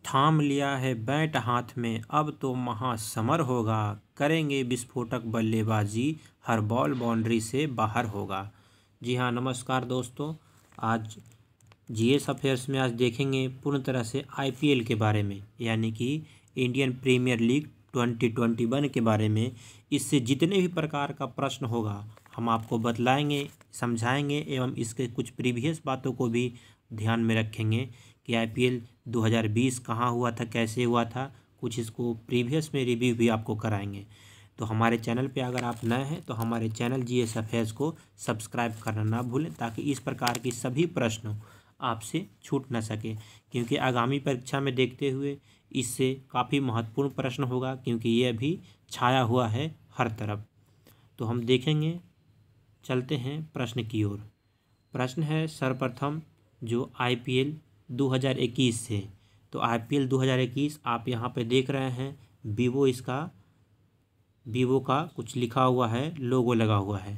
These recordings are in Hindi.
थाम लिया है बैट हाथ में, अब तो महासमर होगा, करेंगे विस्फोटक बल्लेबाजी, हर बॉल बाउंड्री से बाहर होगा। जी हाँ, नमस्कार दोस्तों। आज जीएस अफेयर्स में आज देखेंगे पूर्ण तरह से आईपीएल के बारे में, यानी कि इंडियन प्रीमियर लीग 2021 के बारे में। इससे जितने भी प्रकार का प्रश्न होगा हम आपको बतलाएंगे, समझाएंगे एवं इसके कुछ प्रीवियस बातों को भी ध्यान में रखेंगे कि आईपीएल 2020 कहाँ हुआ था, कैसे हुआ था, कुछ इसको प्रीवियस में रिव्यू भी आपको कराएंगे। तो हमारे चैनल पे अगर आप नए हैं तो हमारे चैनल जीएस अफेयर्स को सब्सक्राइब करना ना भूलें, ताकि इस प्रकार की सभी प्रश्न आपसे छूट ना सके, क्योंकि आगामी परीक्षा में देखते हुए इससे काफ़ी महत्वपूर्ण प्रश्न होगा, क्योंकि ये अभी छाया हुआ है हर तरफ। तो हम देखेंगे, चलते हैं प्रश्न की ओर। प्रश्न है सर्वप्रथम जो आईपीएल 2021 से। तो आईपीएल 2021 आप यहाँ पे देख रहे हैं, वीवो का कुछ लिखा हुआ है, लोगो लगा हुआ है।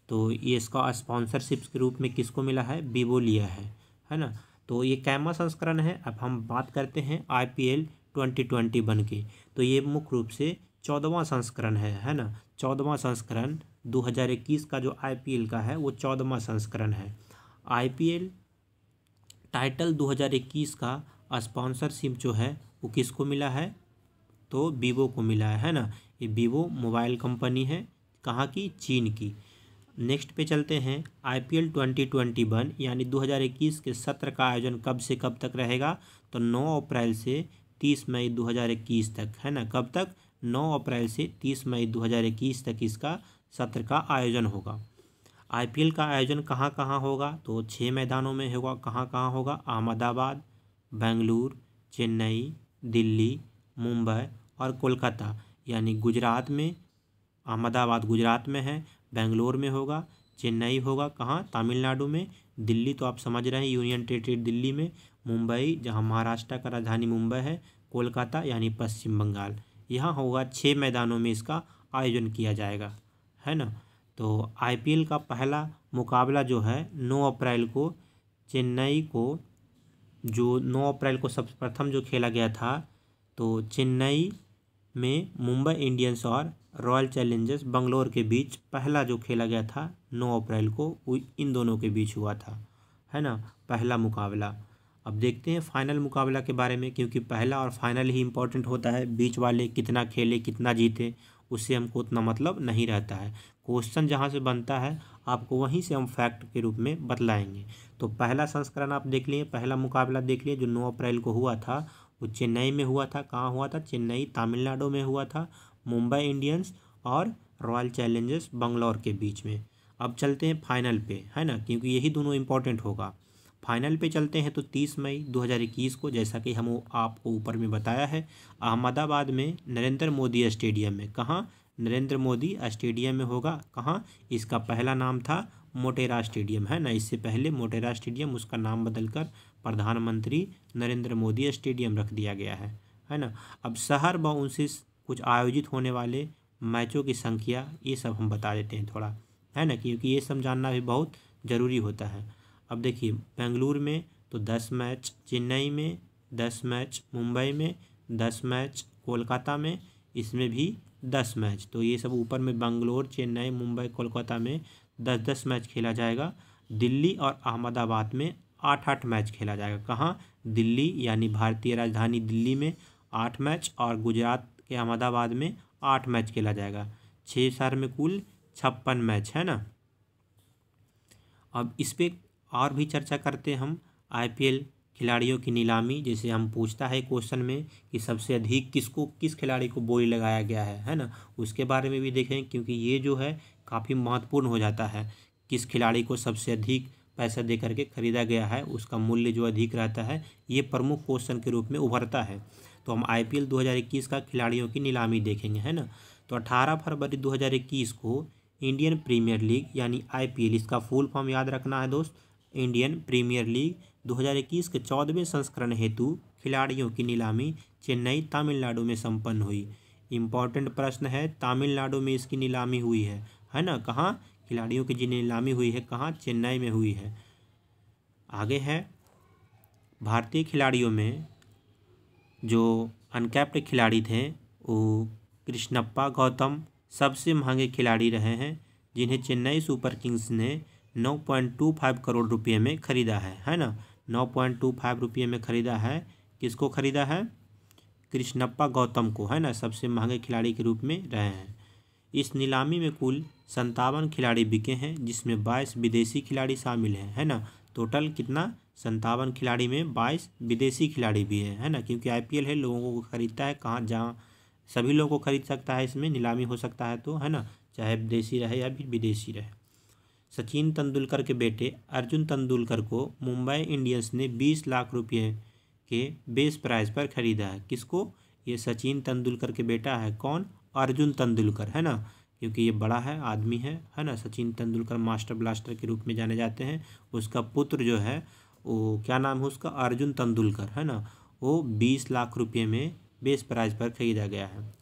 तो ये इसका स्पॉन्सरशिप के रूप में किसको मिला है? वीवो लिया है ना। तो ये कैमा संस्करण है। अब हम बात करते हैं आईपीएल 2021 की। तो ये मुख्य रूप से 14वां संस्करण है ना। 14वां संस्करण 2021 का जो आईपीएल का है वो 14वां संस्करण है। आईपीएल टाइटल 2021 का स्पॉन्सरशिप जो है वो किसको मिला है? तो वीवो को मिला है ना। ये वीवो मोबाइल कंपनी है, कहाँ की? चीन की। नेक्स्ट पे चलते हैं। आईपीएल 2021 यानी 2021 के सत्र का आयोजन कब से कब तक रहेगा? तो 9 अप्रैल से 30 मई 2021 तक, है ना। कब तक? 9 अप्रैल से 30 मई 2021 तक इसका सत्र का आयोजन होगा। आईपीएल का आयोजन कहाँ कहाँ होगा? तो 6 मैदानों में होगा। कहाँ कहाँ होगा? अहमदाबाद, बेंगलुरु, चेन्नई, दिल्ली, मुंबई और कोलकाता, यानी गुजरात में। अहमदाबाद गुजरात में है, बेंगलोर में होगा, चेन्नई होगा कहाँ? तमिलनाडु में, दिल्ली तो आप समझ रहे हैं यूनियन टेरिटरी दिल्ली में, मुंबई जहाँ महाराष्ट्र का राजधानी मुंबई है, कोलकाता यानी पश्चिम बंगाल। यहाँ होगा 6 मैदानों में इसका आयोजन किया जाएगा, है ना। तो आईपीएल का पहला मुकाबला जो है 9 अप्रैल को चेन्नई को, जो 9 अप्रैल को सबसे प्रथम जो खेला गया था, तो चेन्नई में मुंबई इंडियंस और रॉयल चैलेंजर्स बंगलोर के बीच पहला जो खेला गया था 9 अप्रैल को, वो इन दोनों के बीच हुआ था, है ना, पहला मुकाबला। अब देखते हैं फाइनल मुकाबला के बारे में, क्योंकि पहला और फाइनल ही इम्पोर्टेंट होता है। बीच वाले कितना खेले, कितना जीते, उससे हमको उतना मतलब नहीं रहता है। क्वेश्चन जहाँ से बनता है आपको वहीं से हम फैक्ट के रूप में बतलाएंगे। तो पहला संस्करण आप देख लिए, पहला मुकाबला देख लिए जो 9 अप्रैल को हुआ था, वो चेन्नई में हुआ था। कहाँ हुआ था? चेन्नई तमिलनाडु में हुआ था, मुंबई इंडियंस और रॉयल चैलेंजर्स बंगलौर के बीच में। अब चलते हैं फाइनल पे, है ना, क्योंकि यही दोनों इंपॉर्टेंट होगा। फाइनल पे चलते हैं तो 30 मई 2021 को, जैसा कि हम आपको ऊपर में बताया है, अहमदाबाद में नरेंद्र मोदी स्टेडियम में। कहाँ? नरेंद्र मोदी स्टेडियम में होगा। कहाँ? इसका पहला नाम था मोटेरा स्टेडियम, है ना। इससे पहले मोटेरा स्टेडियम, उसका नाम बदलकर प्रधानमंत्री नरेंद्र मोदी स्टेडियम रख दिया गया है ना। अब शहर व उनसे कुछ आयोजित होने वाले मैचों की संख्या, ये सब हम बता देते हैं थोड़ा, है ना, क्योंकि ये सब जानना भी बहुत ज़रूरी होता है। अब देखिए, बेंगलुरु में तो 10 मैच, चेन्नई में 10 मैच, मुंबई में 10 मैच, कोलकाता में इसमें भी 10 मैच। तो ये सब ऊपर में बेंगलोर, चेन्नई, मुंबई, कोलकाता में 10-10 मैच खेला जाएगा। दिल्ली और अहमदाबाद में 8-8 मैच खेला जाएगा। कहाँ? दिल्ली यानी भारतीय राजधानी दिल्ली में 8 मैच, और गुजरात के अहमदाबाद में 8 मैच खेला जाएगा। 6 शहर में कुल 56 मैच, है ना। अब इस पर और भी चर्चा करते हैं हम। आईपीएल खिलाड़ियों की नीलामी, जैसे हम पूछता है क्वेश्चन में कि सबसे अधिक किस खिलाड़ी को बोली लगाया गया है ना, उसके बारे में भी देखें, क्योंकि ये जो है काफ़ी महत्वपूर्ण हो जाता है। किस खिलाड़ी को सबसे अधिक पैसा दे करके खरीदा गया है, उसका मूल्य जो अधिक रहता है, ये प्रमुख क्वेश्चन के रूप में उभरता है। तो हम आईपीएल 2021 का खिलाड़ियों की नीलामी देखेंगे, है ना। तो 18 फरवरी 2021 को इंडियन प्रीमियर लीग यानी आईपीएल, इसका फुल फॉर्म याद रखना है दोस्त, इंडियन प्रीमियर लीग 2021 के 14वें संस्करण हेतु खिलाड़ियों की नीलामी चेन्नई तमिलनाडु में संपन्न हुई। इम्पॉर्टेंट प्रश्न है, तमिलनाडु में इसकी नीलामी हुई है ना। कहाँ खिलाड़ियों की जी नीलामी हुई है? कहाँ? चेन्नई में हुई है। आगे है, भारतीय खिलाड़ियों में जो अनकैप्ड खिलाड़ी थे वो कृष्णप्पा गौतम सबसे महंगे खिलाड़ी रहे हैं, जिन्हें चेन्नई सुपर किंग्स ने 9.25 करोड़ रुपये में ख़रीदा है ना। 9.25 रुपये में ख़रीदा है। किसको ख़रीदा है? कृष्णप्पा गौतम को, है ना, सबसे महंगे खिलाड़ी के रूप में रहे हैं। इस नीलामी में कुल 57 खिलाड़ी बिके हैं, जिसमें 22 विदेशी खिलाड़ी शामिल हैं, है ना। टोटल कितना? 57 खिलाड़ी में 22 विदेशी खिलाड़ी भी है ना, क्योंकि IPL है, लोगों को खरीदता है, कहाँ जहाँ सभी लोगों को खरीद सकता है, इसमें नीलामी हो सकता है, तो है ना, चाहे विदेशी रहे या फिर विदेशी रहे। सचिन तेंदुलकर के बेटे अर्जुन तेंदुलकर को मुंबई इंडियंस ने 20 लाख रुपये के बेस प्राइस पर खरीदा है। किसको? ये सचिन तेंदुलकर के बेटा है। कौन? अर्जुन तेंदुलकर, है ना, क्योंकि ये बड़ा है, आदमी है ना। सचिन तेंदुलकर मास्टर ब्लास्टर के रूप में जाने जाते हैं। उसका पुत्र जो है वो क्या नाम है उसका? अर्जुन तेंदुलकर, है ना। वो 20 लाख रुपये में बेस प्राइस पर खरीदा गया है।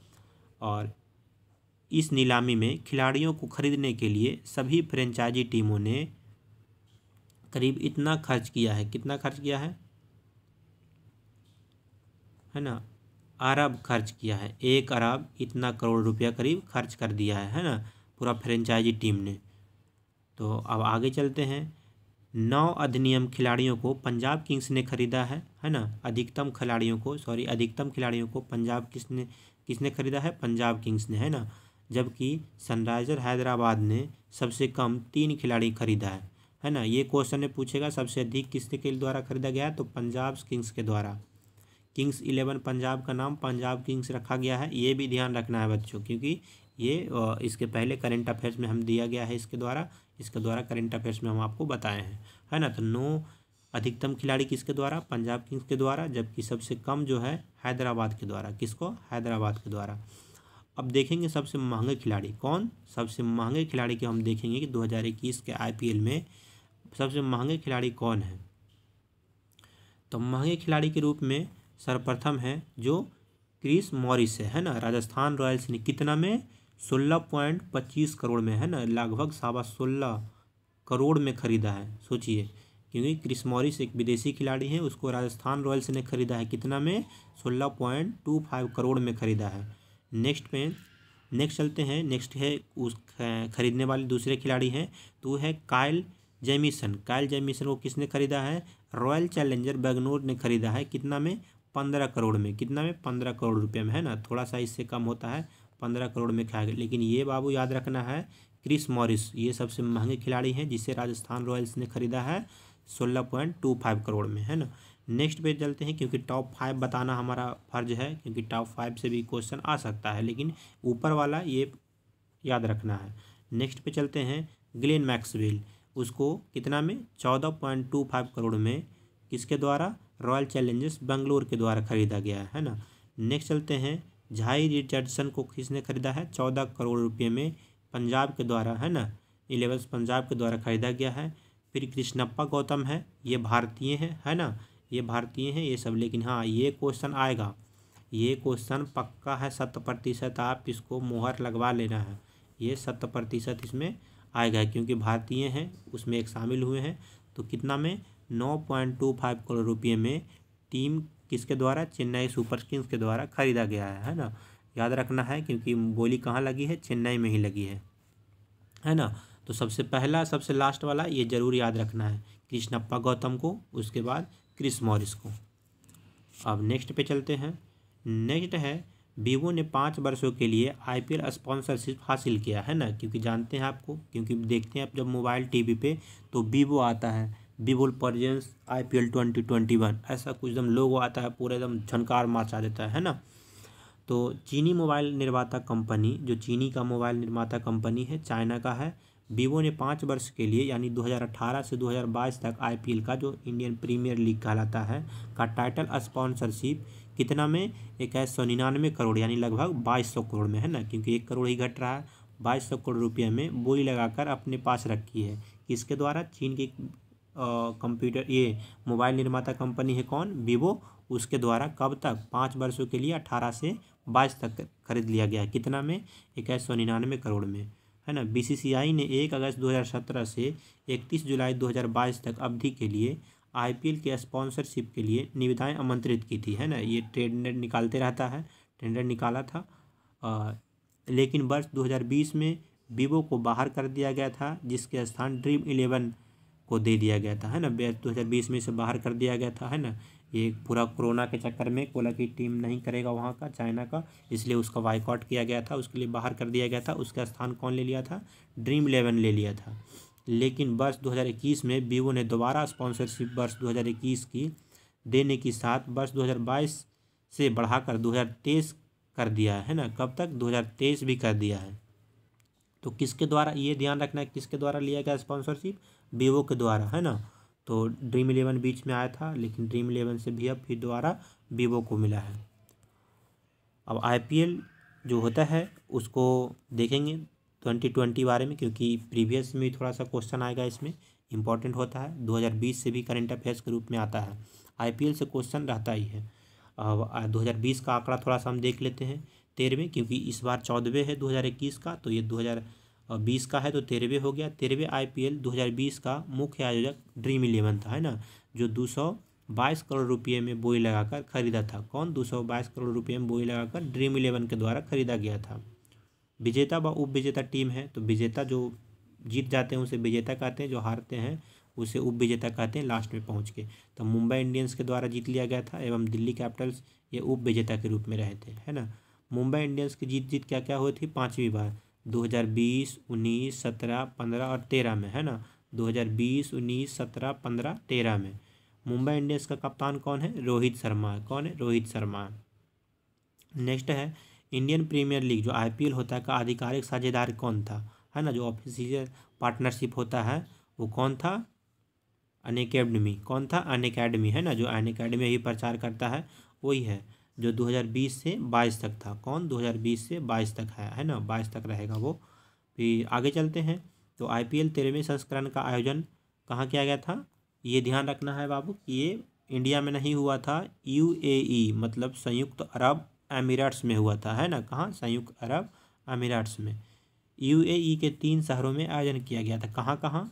और इस नीलामी में खिलाड़ियों को खरीदने के लिए सभी फ्रेंचाइजी टीमों ने करीब इतना खर्च किया है। कितना खर्च किया है ना? अरब खर्च किया है। 1 अरब इतना करोड़ रुपया करीब खर्च कर दिया है ना, पूरा फ्रेंचाइजी टीम ने। तो अब आगे चलते हैं। 9 अधिनियम खिलाड़ियों को पंजाब किंग्स ने खरीदा है ना। अधिकतम खिलाड़ियों को पंजाब किसने खरीदा है? पंजाब किंग्स ने, है ना। जबकि सनराइजर हैदराबाद ने सबसे कम 3 खिलाड़ी खरीदा है ना। ये क्वेश्चन में पूछेगा सबसे अधिक किसके के द्वारा खरीदा गया है, तो पंजाब किंग्स के द्वारा। किंग्स 11 पंजाब का नाम पंजाब किंग्स रखा गया है, ये भी ध्यान रखना है बच्चों, क्योंकि ये इसके पहले करंट अफेयर्स में हम दिया गया है इसके द्वारा करंट अफेयर्स में हम आपको बताए हैं, है ना। तो 9 अधिकतम खिलाड़ी किसके द्वारा? पंजाब किंग्स के द्वारा, जबकि सबसे कम जो है हैदराबाद के द्वारा। किसको? हैदराबाद के द्वारा। अब देखेंगे सबसे महंगे खिलाड़ी कौन? सबसे महंगे खिलाड़ी के हम देखेंगे कि 2021 के IPL में सबसे महंगे खिलाड़ी कौन है। तो महंगे खिलाड़ी के रूप में सर्वप्रथम है जो क्रिस मॉरिस है ना। राजस्थान रॉयल्स ने कितना में? 16.25 करोड़ में, है ना, लगभग 16.25 करोड़ में खरीदा है। सोचिए, क्योंकि क्रिस मॉरिस एक विदेशी खिलाड़ी है, उसको राजस्थान रॉयल्स ने खरीदा है कितना में? 16.25 करोड़ में खरीदा है। नेक्स्ट चलते हैं। नेक्स्ट है उस खरीदने वाले दूसरे खिलाड़ी हैं, तो वो है काइल जेमिसन को किसने खरीदा है? रॉयल चैलेंजर बेंगलोर ने खरीदा है। कितना में? 15 करोड़ में। कितना में? 15 करोड़ रुपये में, है ना। थोड़ा सा इससे कम होता है, 15 करोड़ में खाएगा। लेकिन ये बाबू याद रखना है, क्रिस मॉरिस ये सबसे महंगे खिलाड़ी हैं, जिसे राजस्थान रॉयल्स ने खरीदा है 16.25 करोड़ में, है ना। नेक्स्ट पे चलते हैं, क्योंकि टॉप 5 बताना हमारा फर्ज है, क्योंकि टॉप 5 से भी क्वेश्चन आ सकता है, लेकिन ऊपर वाला ये याद रखना है। नेक्स्ट पे चलते हैं। ग्लेन मैक्सवेल, उसको कितना में? 14.25 करोड़ में किसके द्वारा? रॉयल चैलेंजर्स बेंगलोर के द्वारा खरीदा गया है ना। नेक्स्ट चलते हैं। झाई रिचर्डसन को किसने खरीदा है? 14 करोड़ रुपये में पंजाब के द्वारा, है ना। 11 पंजाब के द्वारा खरीदा गया है। फिर कृष्णप्पा गौतम है, ये भारतीय हैं, है ना, ये भारतीय हैं ये सब। लेकिन हाँ, ये क्वेश्चन आएगा, ये क्वेश्चन पक्का है, 100%। आप इसको मोहर लगवा लेना है, ये 100% इसमें आएगा, क्योंकि भारतीय हैं, उसमें एक शामिल हुए हैं। तो कितना में? 9.25 करोड़ रुपये में टीम किसके द्वारा? चेन्नई सुपर किंग्स के द्वारा खरीदा गया है ना। याद रखना है, क्योंकि बोली कहाँ लगी है? चेन्नई में ही लगी है ना। तो सबसे पहला सबसे लास्ट वाला ये जरूर याद रखना है, कृष्णप्पा गौतम को, उसके बाद क्रिस मॉरिस को। अब नेक्स्ट पे चलते हैं। नेक्स्ट है, वीवो ने 5 वर्षों के लिए IPL स्पॉन्सरशिप हासिल किया है ना। क्योंकि जानते हैं आपको, क्योंकि देखते हैं आप जब मोबाइल TV पे तो वीवो आता है, वीवो प्रेजेंस IPL 2021 ऐसा कुछ एकदम लोगो आता है, पूरा एकदम झनकार मचा देता है ना। तो चीनी मोबाइल निर्माता कंपनी, जो चीनी का मोबाइल निर्माता कंपनी है, चाइना का है, वीवो ने 5 वर्ष के लिए यानी 2018 से 2022 तक IPL का जो इंडियन प्रीमियर लीग कहलाता है का टाइटल स्पॉन्सरशिप कितना में? 2199 करोड़ यानी लगभग 2200 करोड़ में, है ना, क्योंकि 1 करोड़ ही घट रहा है। 2200 करोड़ रुपये में बोली लगाकर अपने पास रखी है। किसके द्वारा? चीन की कंप्यूटर ये मोबाइल निर्माता कंपनी है कौन? वीवो, उसके द्वारा। कब तक? 5 वर्षों के लिए 18 से 22 तक खरीद लिया गया। कितना में? 2199 करोड़ में, है ना। BCCI ने 1 अगस्त 2017 से 31 जुलाई 2022 तक अवधि के लिए आईपीएल के स्पॉन्सरशिप के लिए निविदाएं आमंत्रित की थी, है ना। ये टेंडर निकालते रहता है, टेंडर निकाला था। लेकिन वर्ष 2020 में वीवो को बाहर कर दिया गया था, जिसके स्थान ड्रीम 11 को दे दिया गया था, है ना। 2020 में इसे बाहर कर दिया गया था, है ना। ये पूरा कोरोना के चक्कर में कोला की टीम नहीं करेगा वहाँ का, चाइना का, इसलिए उसका बायकॉट किया गया था, उसके लिए बाहर कर दिया गया था। उसका स्थान कौन ले लिया था? ड्रीम 11 ले लिया था। लेकिन वर्ष 2021 में वीवो ने दोबारा स्पॉन्सरशिप वर्ष 2021 की देने के साथ वर्ष 2022 से बढ़ाकर 2023 कर दिया है ना। कब तक? 2023 भी कर दिया है। तो किसके द्वारा, ये ध्यान रखना है, किसके द्वारा लिया गया स्पॉन्सरशिप? वीवो के द्वारा, है ना। तो ड्रीम 11 बीच में आया था, लेकिन ड्रीम 11 से भी अब फिर दोबारा वीवो को मिला है। अब आईपीएल जो होता है उसको देखेंगे 2020 बारे में, क्योंकि प्रीवियस में थोड़ा सा क्वेश्चन आएगा, इसमें इंपॉर्टेंट होता है। 2020 से भी करंट अफेयर्स के रूप में आता है, आईपीएल से क्वेश्चन रहता ही है। अब 2020 का आंकड़ा थोड़ा सा हम देख लेते हैं, 13वें, क्योंकि इस बार 14वें है 2021 का, तो ये 2020 का है तो 13वें हो गया। 13वें आईपीएल 2020 का मुख्य आयोजक ड्रीम 11 था, है ना, जो 222 करोड़ रुपये में बोई लगाकर खरीदा था। कौन? 222 करोड़ रुपये में बोई लगाकर ड्रीम 11 के द्वारा खरीदा गया था। विजेता व उप विजेता टीम है, तो विजेता जो जीत जाते हैं उसे विजेता कहते हैं, जो हारते हैं उसे उप विजेता कहते हैं लास्ट में पहुंच के। तो मुंबई इंडियंस के द्वारा जीत लिया गया था, एवं दिल्ली कैपिटल्स ये उप विजेता के रूप में रहे थे, है ना। मुंबई इंडियंस की जीत क्या क्या हुई थी 5वीं बार? 2020, 19, 17, 15 और 13 में, है ना। 2020, 19, 17, 15, 13 में मुंबई इंडियंस का कप्तान कौन है? रोहित शर्मा। कौन है? रोहित शर्मा। नेक्स्ट है इंडियन प्रीमियर लीग जो आईपीएल होता है का आधिकारिक साझेदार कौन था, है ना। जो ऑफिशियल पार्टनरशिप होता है वो कौन था? अनअकैडमी। कौन था? अनअकैडमी, है ना। जो अनअकैडमी ही प्रचार करता है वही है, जो 2020 से 22 तक था। कौन? 2020 से 22 तक है ना, 22 तक रहेगा वो। फिर आगे चलते हैं, तो आईपीएल 13वें संस्करण का आयोजन कहाँ किया गया था? ये ध्यान रखना है बाबू कि ये इंडिया में नहीं हुआ था, यूएई मतलब संयुक्त अरब अमीराट्स में हुआ था, है ना। कहाँ? संयुक्त अरब अमीराट्स में। यूएई के 3 शहरों में आयोजन किया गया था। कहाँ कहाँ?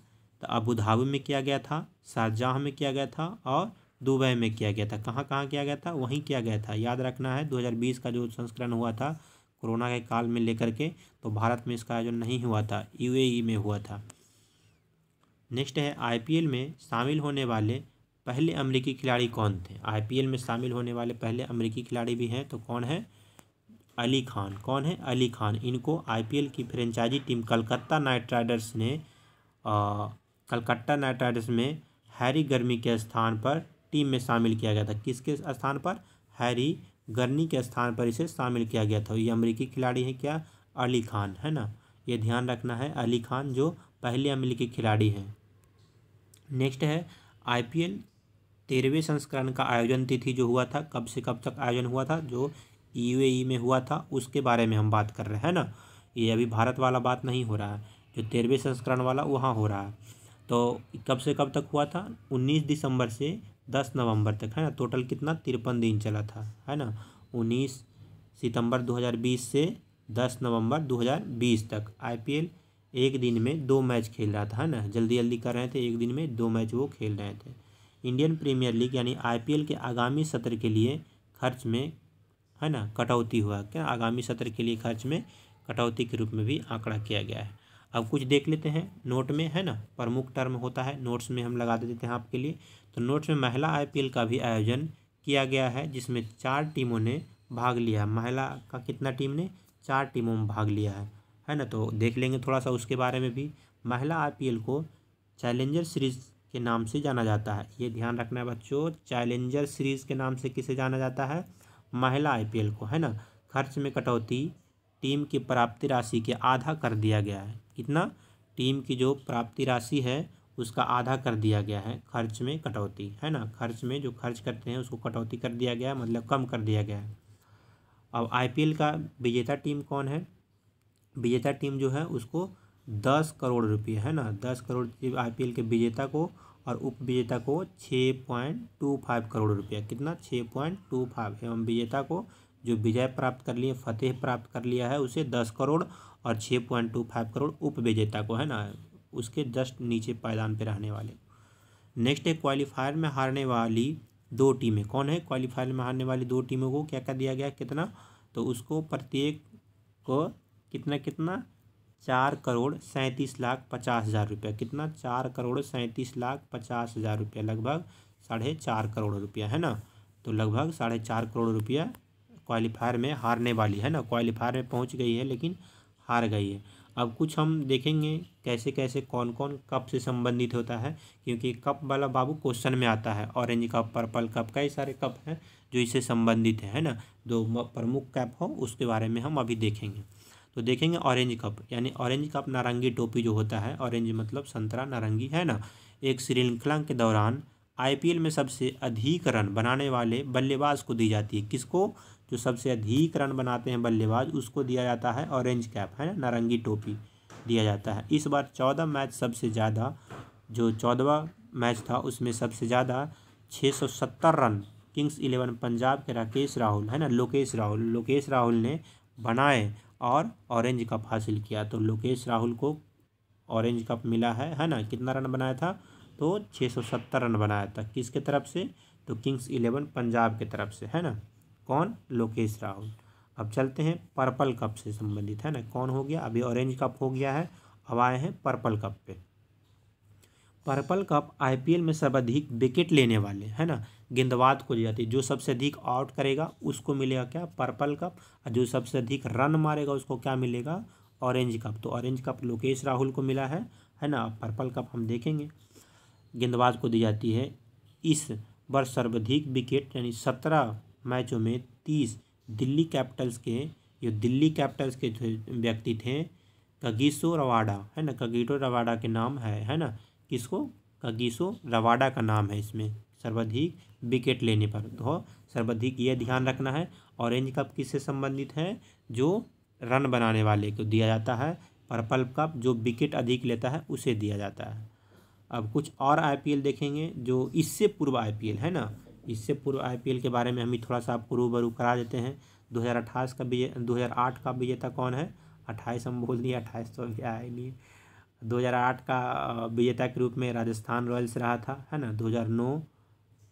तो अबू धाबी में किया गया था, शारजाह में किया गया था और दुबई में किया गया था। कहाँ कहाँ किया गया था? वहीं किया गया था। याद रखना है 2020 का जो संस्करण हुआ था कोरोना के काल में लेकर के, तो भारत में इसका आयोजन नहीं हुआ था, यूएई में हुआ था। नेक्स्ट है आईपीएल में शामिल होने वाले पहले अमेरिकी खिलाड़ी कौन थे? आईपीएल में शामिल होने वाले पहले अमेरिकी खिलाड़ी भी हैं, तो कौन है? अली खान। कौन है? अली खान। इनको आईपीएल की franchisee team Calcutta Knight Riders ने कलकत्ता नाइट राइडर्स में हैरी गर्मी के स्थान पर टीम में शामिल किया गया था। किसके स्थान पर? हैरी गर्नी के स्थान पर इसे शामिल किया गया था। ये अमेरिकी खिलाड़ी है क्या? अली खान, है ना। ये ध्यान रखना है, अली खान जो पहले अमेरिकी खिलाड़ी हैं। नेक्स्ट है आईपीएल 13वें संस्करण का आयोजन तिथि जो हुआ था, कब से कब तक आयोजन हुआ था? जो यूएई में हुआ था उसके बारे में हम बात कर रहे हैं ना। ये अभी भारत वाला बात नहीं हो रहा है, जो 13वें संस्करण वाला वहाँ हो रहा है। तो कब से कब तक हुआ था? 19 दिसंबर से 10 नवंबर तक, है ना। टोटल कितना? 53 दिन चला था, है ना। 19 सितंबर 2020 से 10 नवंबर 2020 तक आईपीएल एक दिन में 2 मैच खेल रहा था, है ना। जल्दी जल्दी कर रहे थे, एक दिन में 2 मैच वो खेल रहे थे। इंडियन प्रीमियर लीग यानी आईपीएल के आगामी सत्र के लिए खर्च में, है ना, कटौती हुआ। क्या? आगामी सत्र के लिए खर्च में कटौती के रूप में भी आंकड़ा किया गया है। अब कुछ देख लेते हैं नोट में, है ना। प्रमुख टर्म होता है नोट्स में, हम लगा देते हैं आपके लिए। तो नोट्स में महिला आईपीएल का भी आयोजन किया गया है, जिसमें 4 टीमों ने भाग लिया। महिला का कितना टीम ने? 4 टीमों में भाग लिया है ना। तो देख लेंगे थोड़ा सा उसके बारे में भी। महिला आईपीएल को चैलेंजर सीरीज के नाम से जाना जाता है। ये ध्यान रखना है बच्चों, चैलेंजर सीरीज के नाम से किसे जाना जाता है? महिला आईपीएल को, है ना। खर्च में कटौती, टीम की प्राप्ति राशि के आधा कर दिया गया है। कितना? टीम की जो प्राप्ति राशि है उसका आधा कर दिया गया है। खर्च में कटौती, है ना। खर्च में जो खर्च करते हैं उसको कटौती कर दिया गया है, मतलब कम कर दिया गया है। अब आईपीएल का विजेता टीम कौन है? विजेता टीम जो है उसको 10 करोड़ रुपये, है ना। 10 करोड़ आईपीएल के विजेता को, और उप विजेता को 6.25 करोड़ रुपया। कितना? 6.25। एवं विजेता को जो विजय प्राप्त कर लिए, फतेह प्राप्त कर लिया है, उसे 10 करोड़, और 6.25 करोड़ उप विजेता को, है ना, उसके जस्ट नीचे पायदान पे रहने वाले। नेक्स्ट है क्वालिफायर में हारने वाली 2 टीमें। कौन है क्वालिफायर में हारने वाली 2 टीमों को क्या क्या दिया गया, कितना, तो उसको प्रत्येक को कितना कितना 4,37,50,000 रुपया। कितना, 4,37,50,000 रुपया, लगभग 4.5 करोड़ रुपया, है ना। तो लगभग 4.5 करोड़ रुपया क्वालिफायर में हारने वाली है ना। क्वालिफायर में पहुंच गई है लेकिन हार गई है। अब कुछ हम देखेंगे कैसे कैसे कौन कौन कप से संबंधित होता है, क्योंकि कप वाला बाबू क्वेश्चन में आता है। ऑरेंज कप, पर्पल कप, कई सारे कप हैं जो इससे संबंधित है ना। जो प्रमुख कप हो उसके बारे में हम अभी देखेंगे। तो देखेंगे ऑरेंज कप, यानी ऑरेंज कप नारंगी टोपी जो होता है, ऑरेंज मतलब संतरा, नारंगी, है ना। एक श्रृंखला के दौरान आईपीएल में सबसे अधिक रन बनाने वाले बल्लेबाज को दी जाती है। किसको, जो सबसे अधिक रन बनाते हैं बल्लेबाज, उसको दिया जाता है ऑरेंज कैप, है ना, नारंगी टोपी दिया जाता है। इस बार 14 मैच सबसे ज़्यादा, जो 14वां मैच था उसमें सबसे ज़्यादा 670 रन किंग्स 11 पंजाब के राकेश राहुल, है ना, लोकेश राहुल ने बनाए और ऑरेंज कप हासिल किया। तो लोकेश राहुल को ऑरेंज कप मिला है ना। कितना रन बनाया था, तो 670 रन बनाया था। किसके तरफ से, तो किंग्स 11 पंजाब के तरफ से, है ना। कौन, लोकेश राहुल। अब चलते हैं पर्पल कप से संबंधित, है ना। कौन हो गया, अभी ऑरेंज कप हो गया है, अब आए हैं पर्पल कप पे। पर्पल कप आईपीएल में सर्वाधिक विकेट लेने वाले, है ना, गेंदबाज को दी जाती है। जो सबसे अधिक आउट करेगा उसको मिलेगा क्या, पर्पल कप। और जो सबसे अधिक रन मारेगा उसको क्या मिलेगा, ऑरेंज कप। तो ऑरेंज कप लोकेश राहुल को मिला है ना। पर्पल कप हम देखेंगे, गेंदबाज को दी जाती है। इस वर्ष सर्वाधिक विकेट यानी 17 मैचों में 30 दिल्ली कैपिटल्स के, जो दिल्ली कैपिटल्स के व्यक्ति थे, कगिसो रबाडा, है ना, कगिसो रबाडा के नाम है ना। किसको, कगिसो रबाडा का नाम है इसमें सर्वाधिक विकेट लेने पर। तो सर्वाधिक ये ध्यान रखना है। ऑरेंज कप किससे संबंधित है, जो रन बनाने वाले को दिया जाता है। पर्पल कप जो विकेट अधिक लेता है उसे दिया जाता है। अब कुछ और आईपीएल देखेंगे जो इससे पूर्व आईपीएल, है ना। इससे पूर्व आईपीएल के बारे में हम ही थोड़ा सा आपको रूबरू करा देते हैं। 2008 का विजेता कौन है, 28 हम बोल दिए, 28 तो अभी आया नहीं। 2008 का विजेता के रूप में राजस्थान रॉयल्स रहा था, है ना। 2009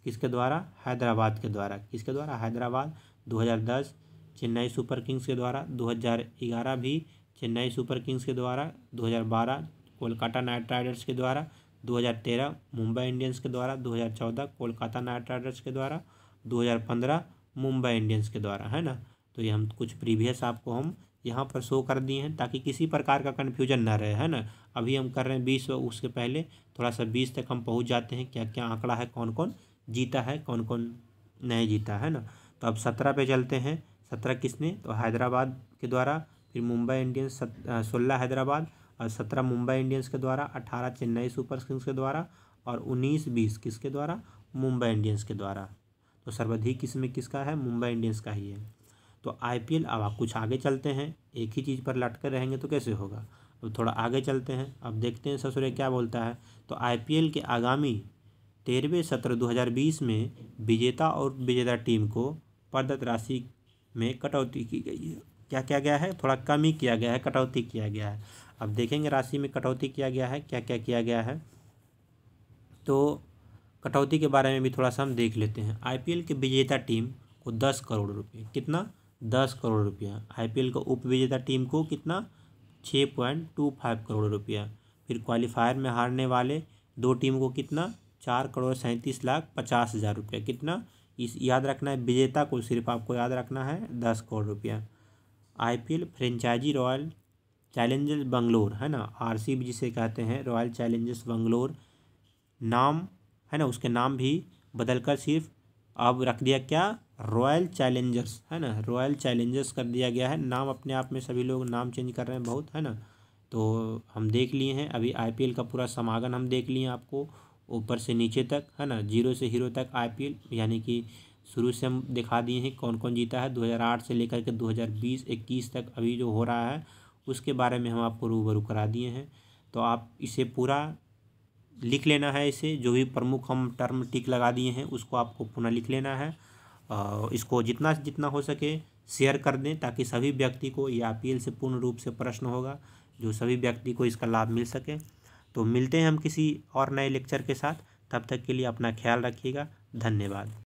किसके द्वारा, हैदराबाद के द्वारा। किसके द्वारा, हैदराबाद। 2010 चेन्नई सुपर किंग्स के द्वारा। 2011 भी चेन्नई सुपर किंग्स के द्वारा। 2012 कोलकाता नाइट राइडर्स के द्वारा। 2013 मुंबई इंडियंस के द्वारा। 2014 कोलकाता नाइट राइडर्स के द्वारा। 2015 मुंबई इंडियंस के द्वारा, है ना। तो ये हम कुछ प्रीवियस आपको हम यहाँ पर शो कर दिए हैं ताकि किसी प्रकार का कन्फ्यूजन ना रहे, है ना। अभी हम कर रहे हैं 20, उसके पहले थोड़ा सा 20 तक हम पहुँच जाते हैं, क्या क्या आंकड़ा है, कौन कौन जीता है, कौन कौन नहीं जीता, है ना। तो अब 17 पे चलते हैं। 17 किसने, तो हैदराबाद के द्वारा, फिर मुंबई इंडियंस 16 हैदराबाद और 17 मुंबई इंडियंस के द्वारा, 18 चेन्नई सुपर किंग्स के द्वारा और 19-20 किसके द्वारा, मुंबई इंडियंस के द्वारा। तो सर्वाधिक इसमें किसका है, मुंबई इंडियंस का ही है। तो आईपीएल, अब आप कुछ आगे चलते हैं, एक ही चीज़ पर लटके रहेंगे तो कैसे होगा। अब थोड़ा आगे चलते हैं, अब देखते हैं ससुरे क्या बोलता है। तो आईपीएल के आगामी 13वें सत्र 2020 में विजेता और विजेता टीम को प्रदत्त राशि में कटौती की गई है। क्या किया गया है, थोड़ा कम ही किया गया है, कटौती किया गया है। अब देखेंगे राशि में कटौती किया गया है, क्या क्या किया गया है। तो कटौती के बारे में भी थोड़ा सा हम देख लेते हैं। आईपीएल के विजेता टीम को 10 करोड़ रुपये, कितना, 10 करोड़ रुपया। आईपीएल का उप विजेता टीम को कितना, 6.25 करोड़ रुपया। फिर क्वालिफायर में हारने वाले 2 टीम को कितना, 4,37,50,000 रुपया। कितना, इस याद रखना है, विजेता को सिर्फ आपको याद रखना है 10 करोड़ रुपया। IPL franchisee Royal Challengers Bangalore, है ना, आरसीबी जिसे कहते हैं, रॉयल चैलेंजर्स बंगलोर नाम, है ना, उसके नाम भी बदलकर सिर्फ अब रख दिया क्या, रॉयल चैलेंजर्स, है ना, रॉयल चैलेंजर्स कर दिया गया है। नाम अपने आप में सभी लोग नाम चेंज कर रहे हैं बहुत, है ना। तो हम देख लिए हैं अभी आईपीएल का पूरा समागम हम देख लिए आपको ऊपर से नीचे तक, है ना, जीरो से हीरो तक आईपीएल, यानी कि शुरू से हम दिखा दिए हैं कौन कौन जीता है। 2008 से लेकर के 2020-21 तक अभी जो हो रहा है उसके बारे में हम आपको रूबरू करा दिए हैं। तो आप इसे पूरा लिख लेना है, इसे जो भी प्रमुख हम टर्म टिक लगा दिए हैं उसको आपको पुनः लिख लेना है। इसको जितना जितना हो सके शेयर कर दें ताकि सभी व्यक्ति को ये आईपीएल से पूर्ण रूप से प्रश्न होगा, जो सभी व्यक्ति को इसका लाभ मिल सके। तो मिलते हैं हम किसी और नए लेक्चर के साथ, तब तक के लिए अपना ख्याल रखिएगा। धन्यवाद।